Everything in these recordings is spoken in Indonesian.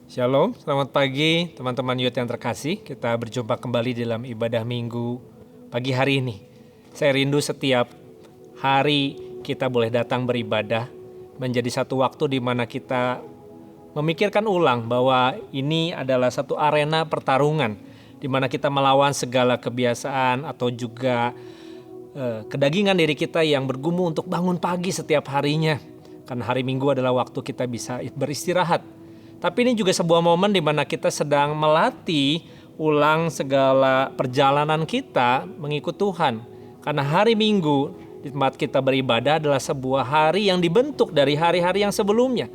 Shalom, selamat pagi teman-teman youth yang terkasih. Kita berjumpa kembali dalam ibadah minggu pagi hari ini. Saya rindu setiap hari kita boleh datang beribadah, menjadi satu waktu di mana kita memikirkan ulang bahwa ini adalah satu arena pertarungan di mana kita melawan segala kebiasaan atau juga kedagingan diri kita yang bergumul untuk bangun pagi setiap harinya. Karena hari Minggu adalah waktu kita bisa beristirahat. Tapi ini juga sebuah momen di mana kita sedang melatih ulang segala perjalanan kita mengikut Tuhan. Karena hari Minggu di tempat kita beribadah adalah sebuah hari yang dibentuk dari hari-hari yang sebelumnya.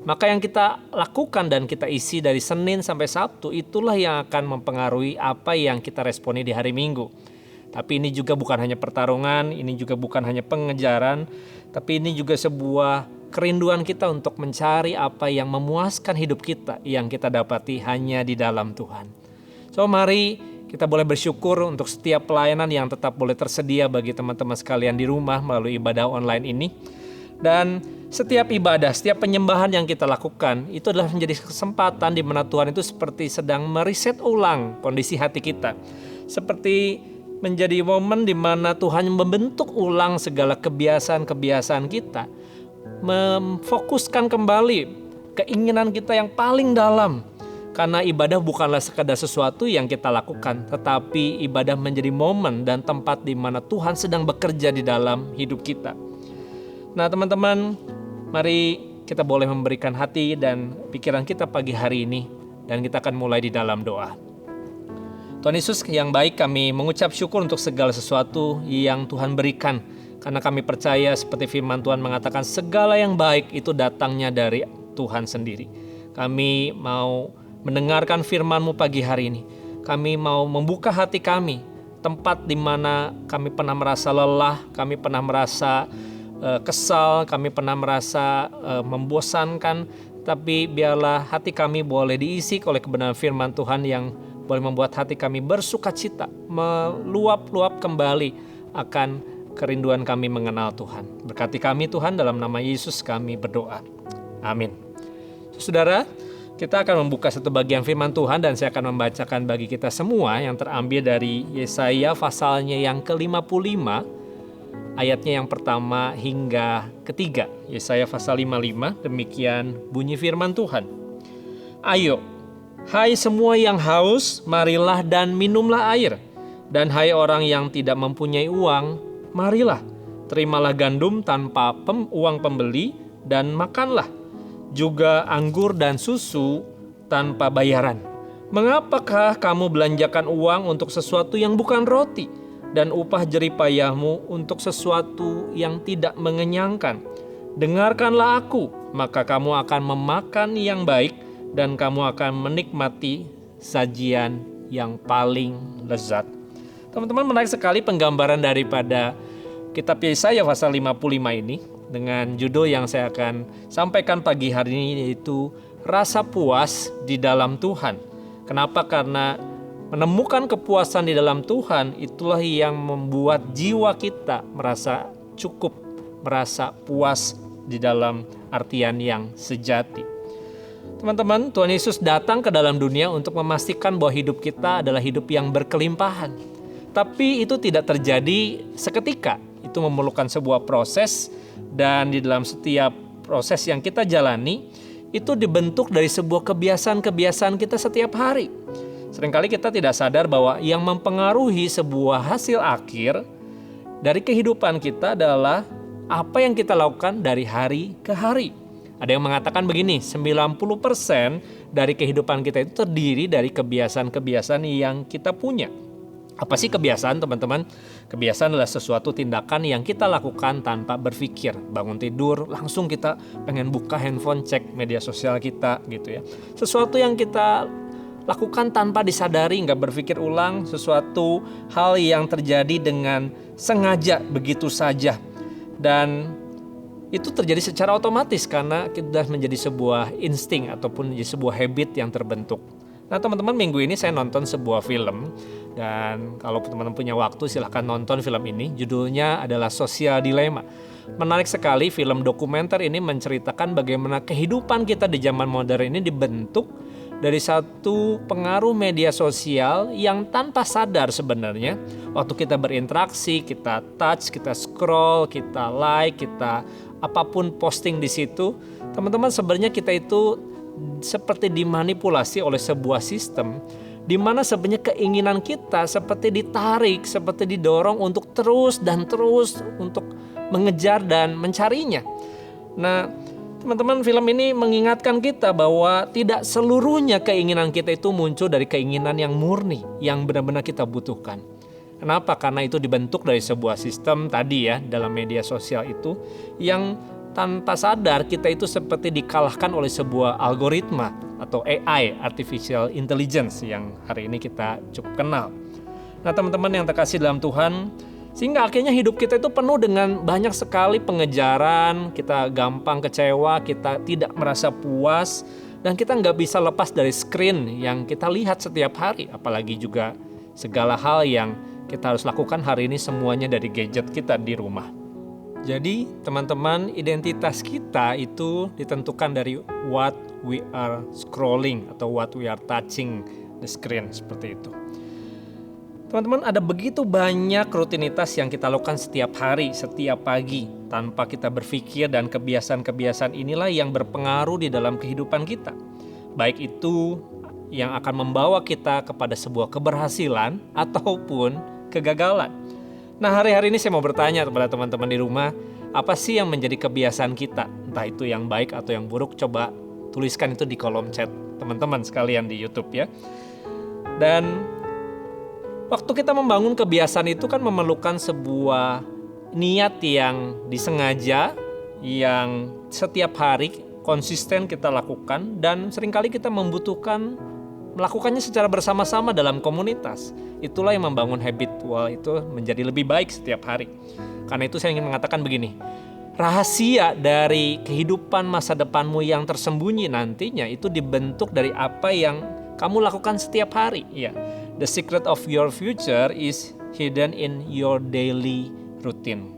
Maka yang kita lakukan dan kita isi dari Senin sampai Sabtu itulah yang akan mempengaruhi apa yang kita responi di hari Minggu. Tapi ini juga bukan hanya pertarungan, ini juga bukan hanya pengejaran, tapi ini juga sebuah kerinduan kita untuk mencari apa yang memuaskan hidup kita yang kita dapati hanya di dalam Tuhan. So mari kita boleh bersyukur untuk setiap pelayanan yang tetap boleh tersedia bagi teman-teman sekalian di rumah melalui ibadah online ini. Dan setiap ibadah, setiap penyembahan yang kita lakukan itu adalah menjadi kesempatan di mana Tuhan itu seperti sedang meriset ulang kondisi hati kita. Seperti menjadi momen di mana Tuhan membentuk ulang segala kebiasaan-kebiasaan kita. Memfokuskan kembali keinginan kita yang paling dalam. Karena ibadah bukanlah sekadar sesuatu yang kita lakukan, tetapi ibadah menjadi momen dan tempat di mana Tuhan sedang bekerja di dalam hidup kita. Nah teman-teman, mari kita boleh memberikan hati dan pikiran kita pagi hari ini, dan kita akan mulai di dalam doa. Tuhan Yesus yang baik, kami mengucap syukur untuk segala sesuatu yang Tuhan berikan. Karena kami percaya seperti firman Tuhan mengatakan segala yang baik itu datangnya dari Tuhan sendiri. Kami mau mendengarkan firman-Mu pagi hari ini. Kami mau membuka hati kami, tempat di mana kami pernah merasa lelah, kami pernah merasa kesal, kami pernah merasa membosankan. Tapi biarlah hati kami boleh diisi oleh kebenaran firman Tuhan yang boleh membuat hati kami bersuka cita, meluap-luap kembali akan kerinduan kami mengenal Tuhan. Berkati kami Tuhan, dalam nama Yesus kami berdoa. Amin. Saudara, kita akan membuka satu bagian firman Tuhan dan saya akan membacakan bagi kita semua yang terambil dari Yesaya pasalnya yang ke-55, ayatnya yang pertama hingga ketiga. Yesaya pasal 55, demikian bunyi firman Tuhan. Ayo, hai semua yang haus, marilah dan minumlah air. Dan hai orang yang tidak mempunyai uang, marilah, terimalah gandum tanpa uang pembeli dan makanlah. Juga anggur dan susu tanpa bayaran. Mengapakah kamu belanjakan uang untuk sesuatu yang bukan roti, dan upah jeripayahmu untuk sesuatu yang tidak mengenyangkan? Dengarkanlah aku, maka kamu akan memakan yang baik, dan kamu akan menikmati sajian yang paling lezat. Teman-teman, menarik sekali penggambaran daripada kitab Yesaya pasal 55 ini dengan judul yang saya akan sampaikan pagi hari ini, yaitu rasa puas di dalam Tuhan. Kenapa? Karena menemukan kepuasan di dalam Tuhan itulah yang membuat jiwa kita merasa cukup, merasa puas di dalam artian yang sejati. Teman-teman, Tuhan Yesus datang ke dalam dunia untuk memastikan bahwa hidup kita adalah hidup yang berkelimpahan. Tapi itu tidak terjadi seketika. Itu memerlukan sebuah proses, dan di dalam setiap proses yang kita jalani itu dibentuk dari sebuah kebiasaan-kebiasaan kita setiap hari. Seringkali kita tidak sadar bahwa yang mempengaruhi sebuah hasil akhir dari kehidupan kita adalah apa yang kita lakukan dari hari ke hari. Ada yang mengatakan begini, 90% dari kehidupan kita itu terdiri dari kebiasaan-kebiasaan yang kita punya. Apa sih kebiasaan, teman-teman? Kebiasaan adalah sesuatu tindakan yang kita lakukan tanpa berpikir. Bangun tidur, langsung kita pengen buka handphone, cek media sosial kita gitu ya. Sesuatu yang kita lakukan tanpa disadari, nggak berpikir ulang. Sesuatu hal yang terjadi dengan sengaja begitu saja. Dan itu terjadi secara otomatis karena kita menjadi sebuah insting ataupun menjadi sebuah habit yang terbentuk. Nah teman-teman, minggu ini saya nonton sebuah film, dan kalau teman-teman punya waktu silahkan nonton film ini. Judulnya adalah Social Dilemma. Menarik sekali, film dokumenter ini menceritakan bagaimana kehidupan kita di zaman modern ini dibentuk dari satu pengaruh media sosial yang tanpa sadar sebenarnya. Waktu kita berinteraksi, kita touch, kita scroll, kita like, kita apapun posting di situ, teman-teman, sebenarnya kita itu seperti dimanipulasi oleh sebuah sistem di mana sebenarnya keinginan kita seperti ditarik, seperti didorong untuk terus dan terus untuk mengejar dan mencarinya. Nah, teman-teman, film ini mengingatkan kita bahwa tidak seluruhnya keinginan kita itu muncul dari keinginan yang murni, yang benar-benar kita butuhkan. Kenapa? Karena itu dibentuk dari sebuah sistem tadi ya, dalam media sosial itu, yang tanpa sadar kita itu seperti dikalahkan oleh sebuah algoritma atau AI, Artificial Intelligence, yang hari ini kita cukup kenal. Nah teman-teman yang terkasih dalam Tuhan, sehingga akhirnya hidup kita itu penuh dengan banyak sekali pengejaran, kita gampang kecewa, kita tidak merasa puas, dan kita nggak bisa lepas dari screen yang kita lihat setiap hari. Apalagi juga segala hal yang kita harus lakukan hari ini semuanya dari gadget kita di rumah. Jadi teman-teman, identitas kita itu ditentukan dari what we are scrolling atau what we are touching the screen, seperti itu. Teman-teman, ada begitu banyak rutinitas yang kita lakukan setiap hari, setiap pagi, tanpa kita berpikir, dan kebiasaan-kebiasaan inilah yang berpengaruh di dalam kehidupan kita. Baik itu yang akan membawa kita kepada sebuah keberhasilan ataupun kegagalan. Nah, hari-hari ini saya mau bertanya kepada teman-teman di rumah, apa sih yang menjadi kebiasaan kita? Entah itu yang baik atau yang buruk, coba tuliskan itu di kolom chat teman-teman sekalian di YouTube ya. Dan waktu kita membangun kebiasaan itu kan memerlukan sebuah niat yang disengaja, yang setiap hari konsisten kita lakukan, dan seringkali kita membutuhkan melakukannya secara bersama-sama dalam komunitas. Itulah yang membangun habitual itu menjadi lebih baik setiap hari. Karena itu saya ingin mengatakan begini, rahasia dari kehidupan masa depanmu yang tersembunyi nantinya itu dibentuk dari apa yang kamu lakukan setiap hari. Ya, the secret of your future is hidden in your daily routine.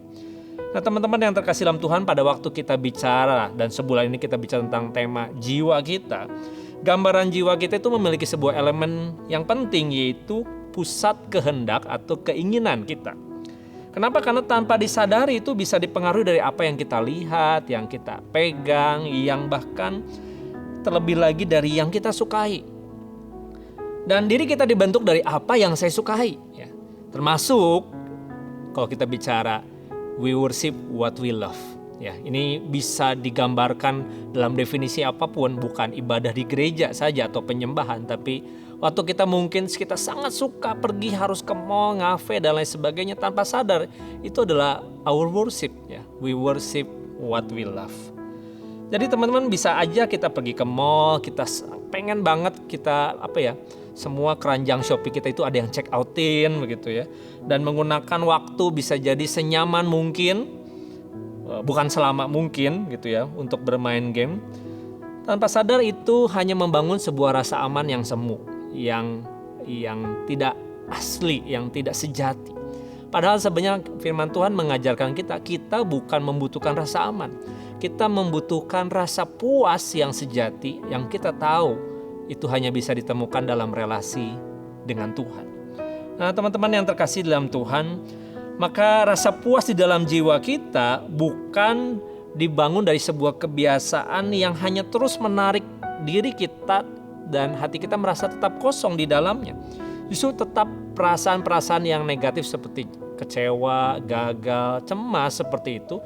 Nah teman-teman yang terkasih dalam Tuhan, pada waktu kita bicara, dan sebulan ini kita bicara tentang tema jiwa kita, gambaran jiwa kita itu memiliki sebuah elemen yang penting, yaitu pusat kehendak atau keinginan kita. Kenapa? Karena tanpa disadari itu bisa dipengaruhi dari apa yang kita lihat, yang kita pegang, yang bahkan terlebih lagi dari yang kita sukai. Dan diri kita dibentuk dari apa yang saya sukai, ya. Termasuk kalau kita bicara we worship what we love. Ya, ini bisa digambarkan dalam definisi apapun, bukan ibadah di gereja saja atau penyembahan, tapi waktu kita sangat suka pergi harus ke mall, ngafe dan lain sebagainya, tanpa sadar itu adalah our worship ya. We worship what we love. Jadi teman-teman, bisa aja kita pergi ke mall, kita pengen banget kita semua keranjang Shopee kita itu ada yang check outin begitu ya, dan menggunakan waktu bisa jadi senyaman mungkin, bukan selama mungkin gitu ya, untuk bermain game. Tanpa sadar itu hanya membangun sebuah rasa aman yang semu, yang tidak asli, yang tidak sejati. Padahal sebenarnya firman Tuhan mengajarkan kita bukan membutuhkan rasa aman. Kita membutuhkan rasa puas yang sejati, yang kita tahu itu hanya bisa ditemukan dalam relasi dengan Tuhan. Nah teman-teman yang terkasih dalam Tuhan, maka rasa puas di dalam jiwa kita bukan dibangun dari sebuah kebiasaan yang hanya terus menarik diri kita dan hati kita merasa tetap kosong di dalamnya. Justru tetap perasaan-perasaan yang negatif seperti kecewa, gagal, cemas seperti itu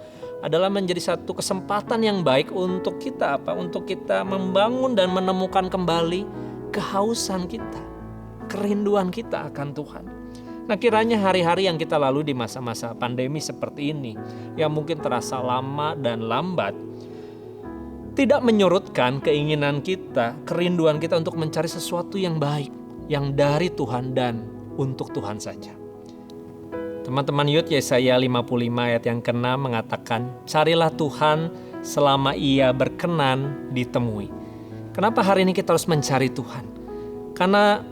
adalah menjadi satu kesempatan yang baik untuk kita Untuk kita membangun dan menemukan kembali kehausan kita, kerinduan kita akan Tuhan. Nah kiranya hari-hari yang kita lalui di masa-masa pandemi seperti ini, yang mungkin terasa lama dan lambat, tidak menyurutkan keinginan kita, kerinduan kita untuk mencari sesuatu yang baik, yang dari Tuhan dan untuk Tuhan saja. Teman-teman, Yesaya 55 ayat yang ke-6 mengatakan, carilah Tuhan selama Ia berkenan ditemui. Kenapa hari ini kita harus mencari Tuhan? Karena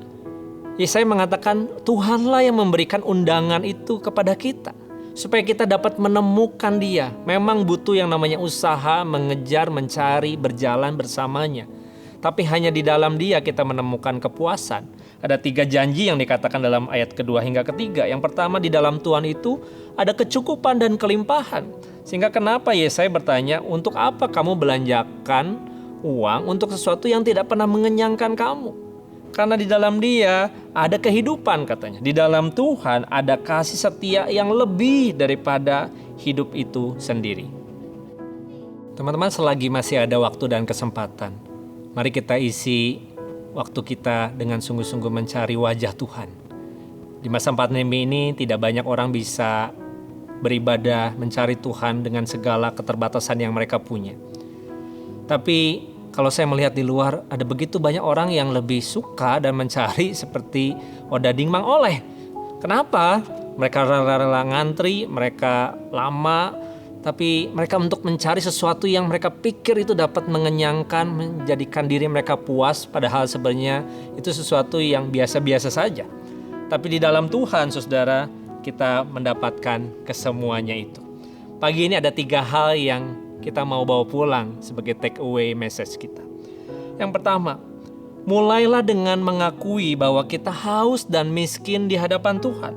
Yesaya mengatakan Tuhanlah yang memberikan undangan itu kepada kita, supaya kita dapat menemukan Dia. Memang butuh yang namanya usaha, mengejar, mencari, berjalan bersamanya. Tapi hanya di dalam Dia kita menemukan kepuasan. Ada 3 janji yang dikatakan dalam ayat kedua hingga ketiga. Yang pertama, di dalam Tuhan itu ada kecukupan dan kelimpahan. Sehingga kenapa Yesaya bertanya, untuk apa kamu belanjakan uang untuk sesuatu yang tidak pernah mengenyangkan kamu? Karena di dalam Dia ada kehidupan katanya. Di dalam Tuhan ada kasih setia yang lebih daripada hidup itu sendiri. Teman-teman, selagi masih ada waktu dan kesempatan, mari kita isi waktu kita dengan sungguh-sungguh mencari wajah Tuhan. Di masa pandemi ini tidak banyak orang bisa beribadah, mencari Tuhan dengan segala keterbatasan yang mereka punya. Tapi kalau saya melihat di luar, ada begitu banyak orang yang lebih suka dan mencari seperti Odading Mang Oleh. Kenapa? Mereka rela-rela ngantri, mereka lama, tapi mereka untuk mencari sesuatu yang mereka pikir itu dapat mengenyangkan, menjadikan diri mereka puas, padahal sebenarnya itu sesuatu yang biasa-biasa saja. Tapi di dalam Tuhan, saudara, kita mendapatkan kesemuanya itu. Pagi ini ada 3 hal yang kita mau bawa pulang sebagai take away message kita. Yang pertama, mulailah dengan mengakui bahwa kita haus dan miskin di hadapan Tuhan.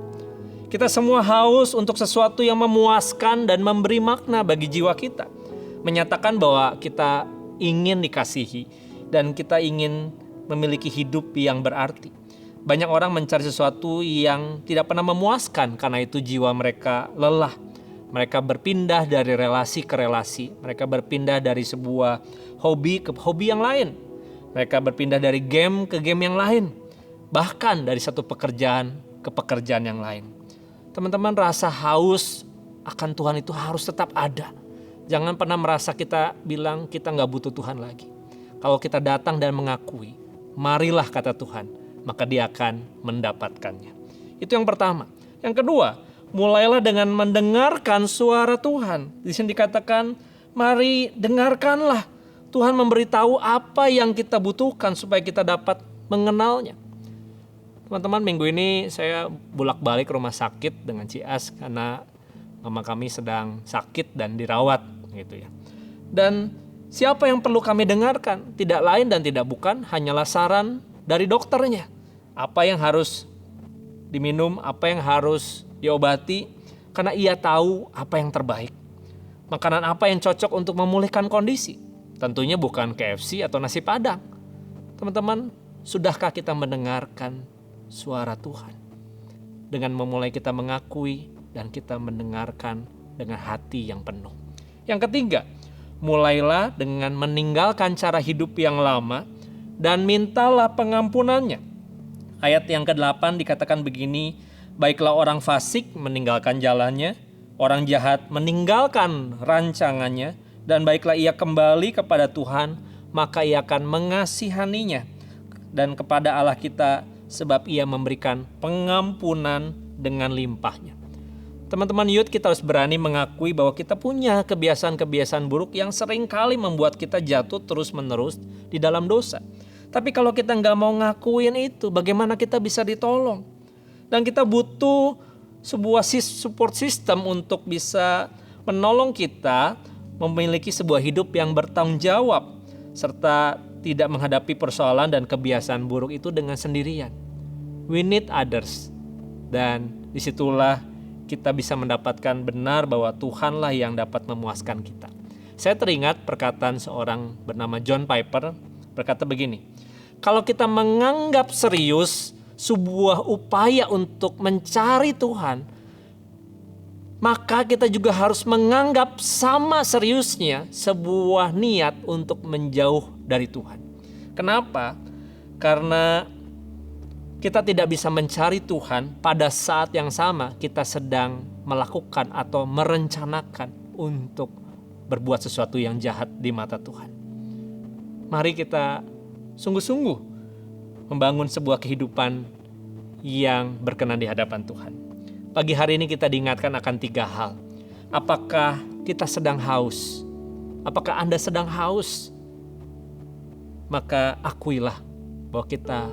Kita semua haus untuk sesuatu yang memuaskan dan memberi makna bagi jiwa kita. Menyatakan bahwa kita ingin dikasihi dan kita ingin memiliki hidup yang berarti. Banyak orang mencari sesuatu yang tidak pernah memuaskan, karena itu jiwa mereka lelah. Mereka berpindah dari relasi ke relasi. Mereka berpindah dari sebuah hobi ke hobi yang lain. Mereka berpindah dari game ke game yang lain. Bahkan dari satu pekerjaan ke pekerjaan yang lain. Teman-teman, rasa haus akan Tuhan itu harus tetap ada. Jangan pernah merasa kita bilang kita gak butuh Tuhan lagi. Kalau kita datang dan mengakui, marilah kata Tuhan, maka Dia akan mendapatkannya. Itu yang pertama. Yang kedua, mulailah dengan mendengarkan suara Tuhan. Di sini dikatakan, mari dengarkanlah. Tuhan memberitahu apa yang kita butuhkan supaya kita dapat mengenalnya. Teman-teman, minggu ini saya bolak-balik rumah sakit dengan Cias karena mama kami sedang sakit dan dirawat gitu ya. Dan siapa yang perlu kami dengarkan? Tidak lain dan tidak bukan, hanyalah saran dari dokternya. Apa yang harus diminum, apa yang harus diobati, karena ia tahu apa yang terbaik. Makanan apa yang cocok untuk memulihkan kondisi? Tentunya bukan KFC atau nasi Padang. Teman-teman, sudahkah kita mendengarkan suara Tuhan? Dengan memulai kita mengakui dan kita mendengarkan dengan hati yang penuh. Yang ketiga, mulailah dengan meninggalkan cara hidup yang lama dan mintalah pengampunannya. Ayat yang ke-8 dikatakan begini, baiklah orang fasik meninggalkan jalannya, orang jahat meninggalkan rancangannya, dan baiklah ia kembali kepada Tuhan, maka ia akan mengasihaninya. Dan kepada Allah kita, sebab ia memberikan pengampunan dengan limpahnya. Teman-teman, yuk kita harus berani mengakui bahwa kita punya kebiasaan-kebiasaan buruk yang sering kali membuat kita jatuh terus-menerus di dalam dosa. Tapi kalau kita nggak mau ngakuin itu, bagaimana kita bisa ditolong? Dan kita butuh sebuah support system untuk bisa menolong kita memiliki sebuah hidup yang bertanggung jawab, serta tidak menghadapi persoalan dan kebiasaan buruk itu dengan sendirian. We need others. Dan disitulah kita bisa mendapatkan benar bahwa Tuhanlah yang dapat memuaskan kita. Saya teringat perkataan seorang bernama John Piper, berkata begini, kalau kita menganggap serius sebuah upaya untuk mencari Tuhan, maka kita juga harus menganggap sama seriusnya sebuah niat untuk menjauh dari Tuhan. Kenapa? Karena kita tidak bisa mencari Tuhan pada saat yang sama kita sedang melakukan atau merencanakan untuk berbuat sesuatu yang jahat di mata Tuhan. Mari kita sungguh-sungguh membangun sebuah kehidupan yang berkenan di hadapan Tuhan. Pagi hari ini kita diingatkan akan 3 hal. Apakah kita sedang haus? Apakah Anda sedang haus? Maka akuilah bahwa kita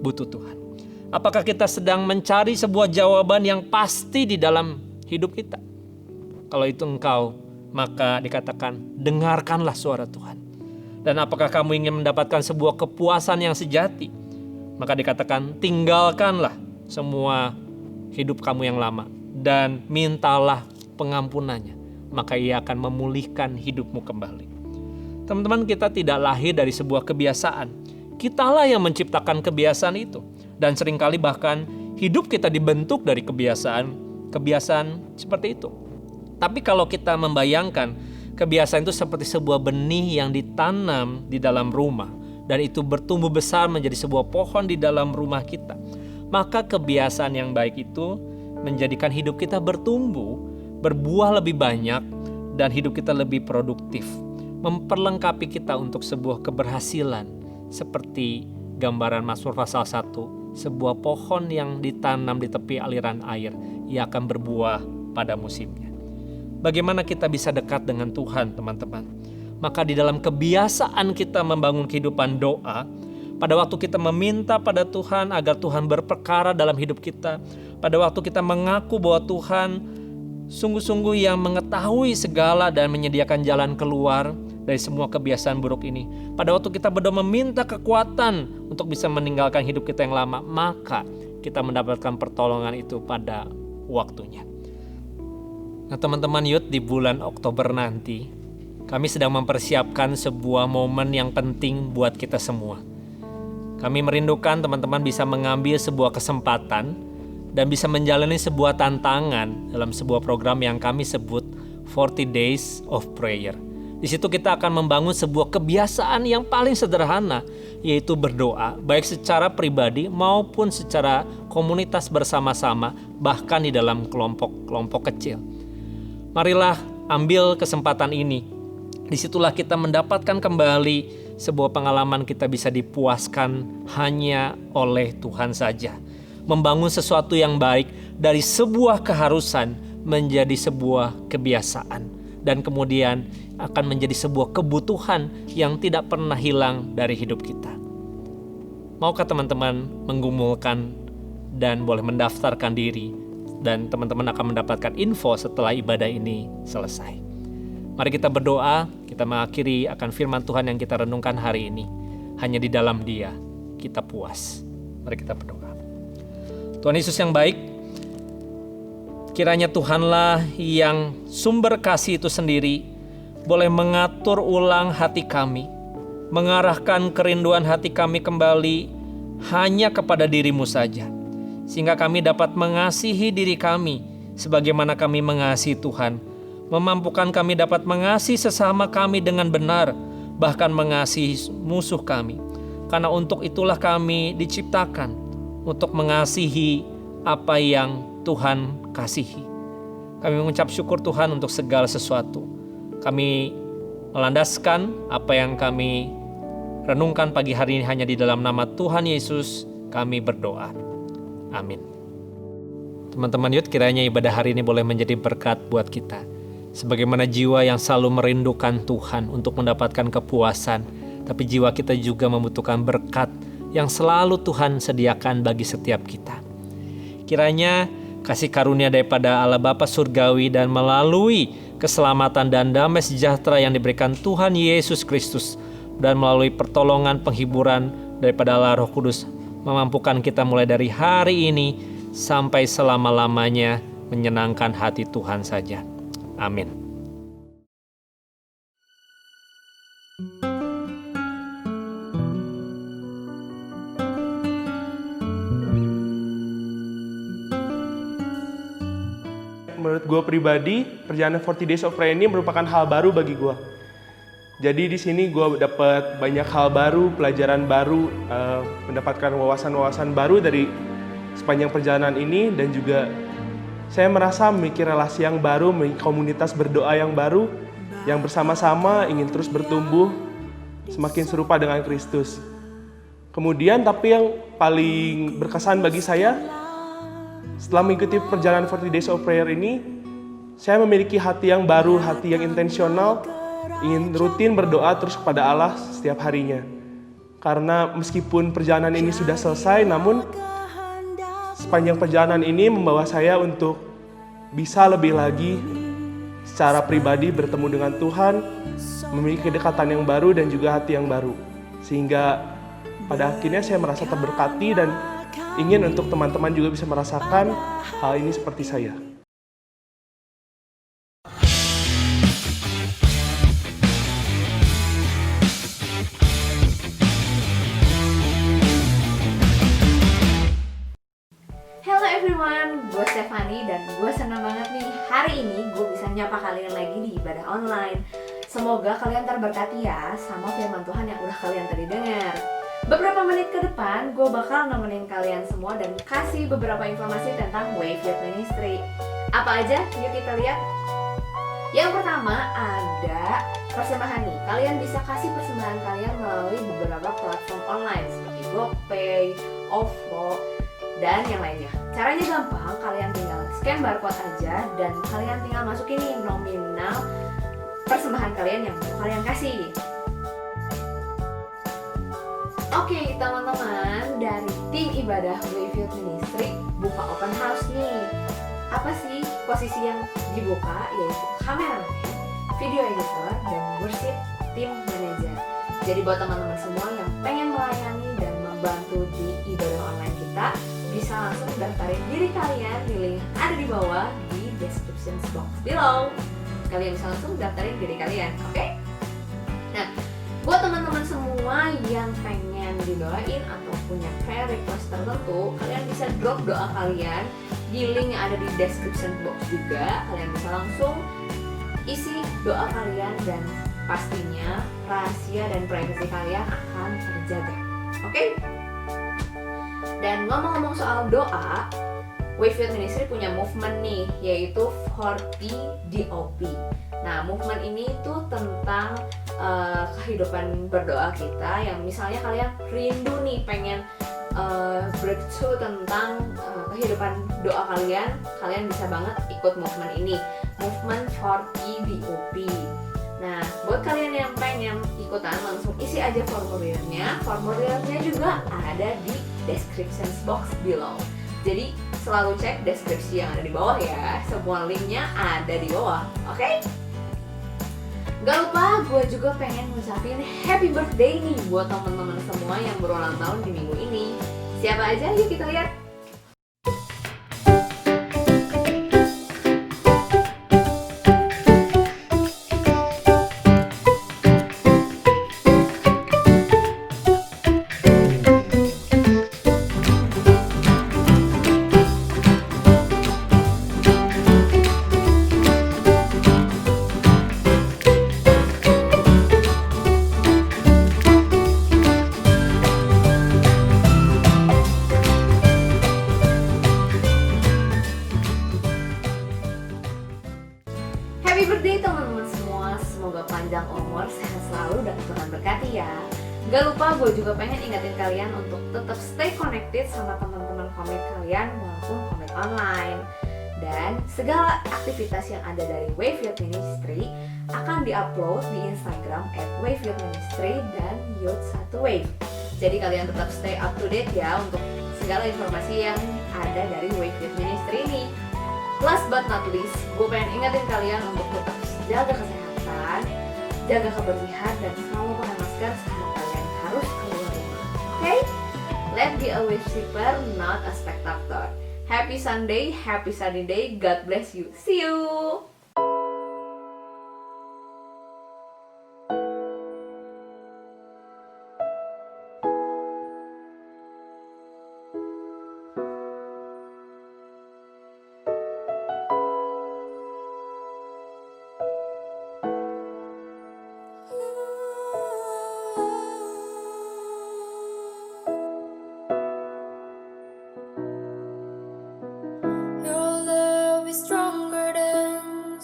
butuh Tuhan? Apakah kita sedang mencari sebuah jawaban yang pasti di dalam hidup kita? Kalau itu engkau, maka dikatakan dengarkanlah suara Tuhan. Dan apakah kamu ingin mendapatkan sebuah kepuasan yang sejati? Maka dikatakan tinggalkanlah semua hidup kamu yang lama dan mintalah pengampunannya, maka Ia akan memulihkan hidupmu kembali. Teman-teman, kita tidak lahir dari sebuah kebiasaan. Kitalah yang menciptakan kebiasaan itu. Dan seringkali bahkan hidup kita dibentuk dari kebiasaan seperti itu. Tapi kalau kita membayangkan kebiasaan itu seperti sebuah benih yang ditanam di dalam rumah dan itu bertumbuh besar menjadi sebuah pohon di dalam rumah kita, maka kebiasaan yang baik itu menjadikan hidup kita bertumbuh, berbuah lebih banyak, dan hidup kita lebih produktif, memperlengkapi kita untuk sebuah keberhasilan. Seperti gambaran Mazmur pasal 1, sebuah pohon yang ditanam di tepi aliran air, ia akan berbuah pada musimnya. Bagaimana kita bisa dekat dengan Tuhan, teman-teman? Maka di dalam kebiasaan kita membangun kehidupan doa, pada waktu kita meminta pada Tuhan agar Tuhan berperkara dalam hidup kita, pada waktu kita mengaku bahwa Tuhan sungguh-sungguh yang mengetahui segala dan menyediakan jalan keluar dari semua kebiasaan buruk ini, pada waktu kita berdoa meminta kekuatan untuk bisa meninggalkan hidup kita yang lama, maka kita mendapatkan pertolongan itu pada waktunya. Nah teman-teman Youth, di bulan Oktober nanti kami sedang mempersiapkan sebuah momen yang penting buat kita semua. Kami merindukan teman-teman bisa mengambil sebuah kesempatan dan bisa menjalani sebuah tantangan dalam sebuah program yang kami sebut 40 Days of Prayer. Di situ kita akan membangun sebuah kebiasaan yang paling sederhana, yaitu berdoa, baik secara pribadi maupun secara komunitas bersama-sama, bahkan di dalam kelompok-kelompok kecil. Marilah ambil kesempatan ini. Disitulah kita mendapatkan kembali sebuah pengalaman kita bisa dipuaskan hanya oleh Tuhan saja. Membangun sesuatu yang baik dari sebuah keharusan menjadi sebuah kebiasaan. Dan kemudian akan menjadi sebuah kebutuhan yang tidak pernah hilang dari hidup kita. Maukah teman-teman menggumulkan dan boleh mendaftarkan diri, dan teman-teman akan mendapatkan info setelah ibadah ini selesai. Mari kita berdoa, kita mengakhiri akan firman Tuhan yang kita renungkan hari ini. Hanya di dalam Dia kita puas. Mari kita berdoa. Tuhan Yesus yang baik, kiranya Tuhanlah yang sumber kasih itu sendiri boleh mengatur ulang hati kami, mengarahkan kerinduan hati kami kembali hanya kepada diri-Mu saja, sehingga kami dapat mengasihi diri kami sebagaimana kami mengasihi Tuhan, memampukan kami dapat mengasihi sesama kami dengan benar, bahkan mengasihi musuh kami, karena untuk itulah kami diciptakan, untuk mengasihi apa yang Tuhan kasihi. Kami mengucap syukur Tuhan untuk segala sesuatu. Kami melandaskan apa yang kami renungkan pagi hari ini hanya di dalam nama Tuhan Yesus kami berdoa. Amin. Teman-teman Youth, kiranya ibadah hari ini boleh menjadi berkat buat kita. Sebagaimana jiwa yang selalu merindukan Tuhan untuk mendapatkan kepuasan, tapi jiwa kita juga membutuhkan berkat yang selalu Tuhan sediakan bagi setiap kita. Kiranya kasih karunia daripada Allah Bapa Surgawi dan melalui keselamatan dan damai sejahtera yang diberikan Tuhan Yesus Kristus dan melalui pertolongan penghiburan daripada Allah Roh Kudus memampukan kita mulai dari hari ini sampai selama-lamanya menyenangkan hati Tuhan saja. Amin. Menurut gue pribadi, perjalanan 40 Days of Prayer ini merupakan hal baru bagi gue. Jadi di sini gue dapat banyak hal baru, pelajaran baru, mendapatkan wawasan-wawasan baru dari sepanjang perjalanan ini, dan juga saya merasa memiliki relasi yang baru, memiliki komunitas berdoa yang baru, yang bersama-sama ingin terus bertumbuh, semakin serupa dengan Kristus. Kemudian tapi yang paling berkesan bagi saya, setelah mengikuti perjalanan 40 Days of Prayer ini, saya memiliki hati yang baru, hati yang intensional, ingin rutin berdoa terus kepada Allah setiap harinya. karena meskipun perjalanan ini sudah selesai, namun sepanjang perjalanan ini membawa saya untuk bisa lebih lagi secara pribadi bertemu dengan Tuhan, memiliki kedekatan yang baru dan juga hati yang baru. Sehingga pada akhirnya saya merasa terberkati dan ingin untuk teman-teman juga bisa merasakan hal ini seperti saya. Hello everyone, gue Stefani dan gue senang banget nih hari ini gue bisa nyapa kalian lagi di ibadah online. Semoga kalian terberkati ya sama firman Tuhan yang udah kalian tadi dengar. Beberapa menit ke depan gue bakal nemenin kalian semua dan kasih beberapa informasi tentang Wave Youth Ministry. Apa aja? Yuk kita lihat. Yang pertama ada persembahan nih. Kalian bisa kasih persembahan kalian melalui beberapa platform online seperti GoPay, OVO, dan yang lainnya. Caranya gampang, kalian tinggal scan barcode aja dan kalian tinggal masukin nih nominal persembahan kalian yang mau kalian kasih. Oke teman-teman, dari tim ibadah Wave Youth Ministry buka open house nih. Apa sih posisi yang dibuka? Yaitu kameraman, video editor, dan worship team manager. Jadi buat teman-teman semua yang pengen melayani dan membantu di ibadah online kita, bisa langsung daftarin diri kalian di link yang ada di bawah di description box below. Kalian bisa langsung daftarin diri kalian, oke? Nah, buat teman-teman semua yang pengen didoain atau punya prayer request tertentu, kalian bisa drop doa kalian di link yang ada di description box juga. Kalian bisa langsung isi doa kalian dan pastinya rahasia dan privasi kalian akan terjaga, oke? Dan ngomong-ngomong soal doa, Wave Youth Ministry punya movement nih, yaitu 40 DOP. Nah, movement ini tuh tentang kehidupan berdoa kita, yang misalnya kalian rindu nih pengen breakthrough tentang kehidupan doa kalian bisa banget ikut movement ini, movement 40 DOP. Nah, buat kalian yang pengen ikutan, langsung isi aja formulirnya. Formulirnya juga ada di description box below. Jadi selalu cek deskripsi yang ada di bawah ya. Semua linknya ada di bawah, oke? Gak lupa, gue juga pengen ngucapin happy birthday nih buat teman-teman semua yang berulang tahun di minggu ini. Siapa aja? Yuk kita lihat. Happy birthday teman-teman semua, semoga panjang umur, sehat selalu dan Tuhan berkati ya. Gak lupa, gue juga pengen ingatin kalian untuk tetap stay connected sama teman-teman komit kalian walaupun komit online. Dan segala aktivitas yang ada dari Wave Youth Ministry akan diupload di Instagram @WaveYouthMinistry dan Youth1Wave. Jadi kalian tetap stay up to date ya untuk segala informasi yang ada dari Wave Youth Ministry ini. Last but not least, gue pengen ingatin kalian untuk tetap jaga kesehatan, jaga kebersihan, dan selalu pakai masker saat kalian harus keluar rumah. Oke? Let's be a worshiper, not a spectator. Happy Sunday, happy sunny day, God bless you. See you! Your love is stronger than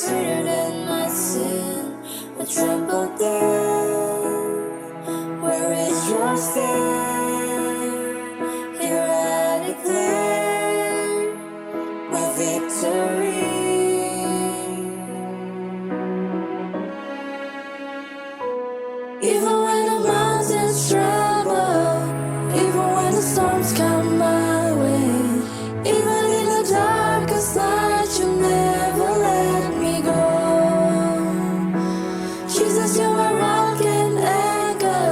sweeter than my sin. I tremble there. Where is your stand? Here I declare my victory. Even when the mountains tremble, even when the storms come my way, even in the darkest night, you never let me go. Jesus, you're my rock and anchor.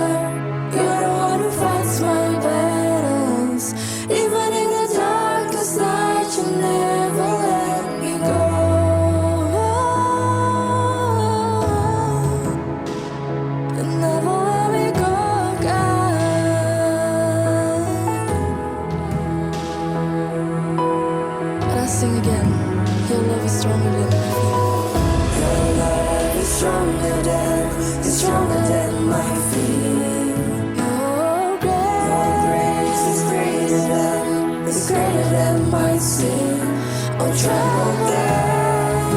You're the one who fights my battles. Even in the darkest night, you never let me go. You never let me go, God. And I sing again. Your love is stronger than my fear. Your love is stronger than my fear. Your grace is greater than my sin. Oh, tremble death,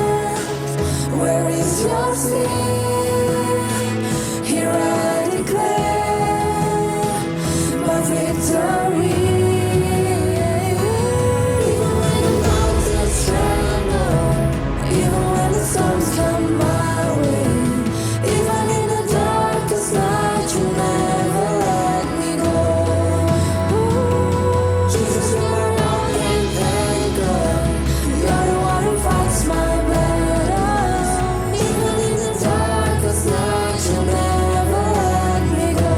where is your sin? Here I declare my victory. Even when the mountains tremble, even when the storms come my way, even in the darkest night, you never let me go. Jesus, you're my rock and anchor. You're the one who fights my battles. Even in the darkest night, you never let me go.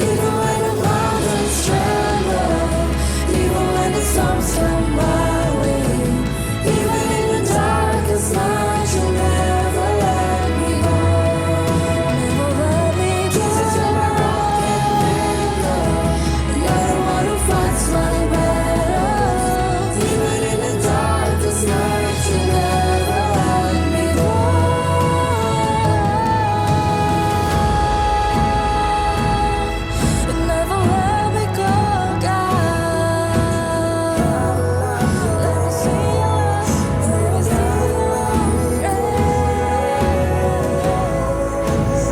Even when the mountains tremble, even when the storms come my way, even in the darkest night, you never let me go. Never let me go. Jesus, you're my rock and anchor. You're the one who fights my battles. Even in the darkest night, you never let me go. You never let me go, God. Let me see your love. Let me see your grace.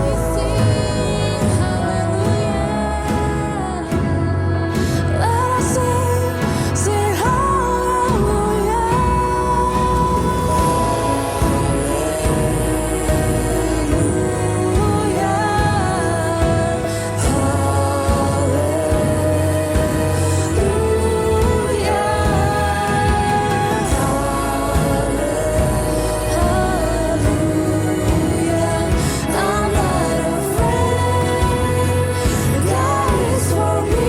We sing hallelujah. Let us sing I'm not afraid. God is for me.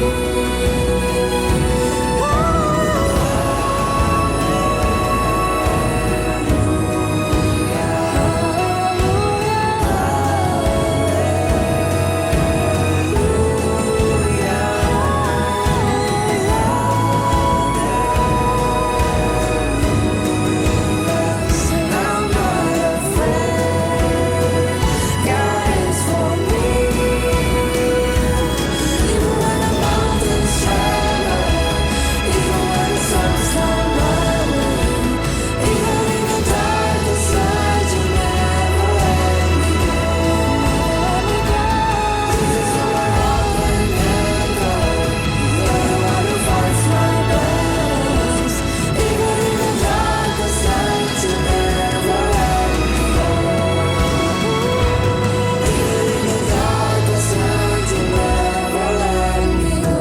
I'm not afraid. God is for me. Even when the mountains tremble, even when the storms come my way, even in the darkest night, you never let me go. Jesus, you're my rock and anchor. You're the one who fights my battles. Even in the darkest night, you never let me go. Even in the darkest night, you never let me go.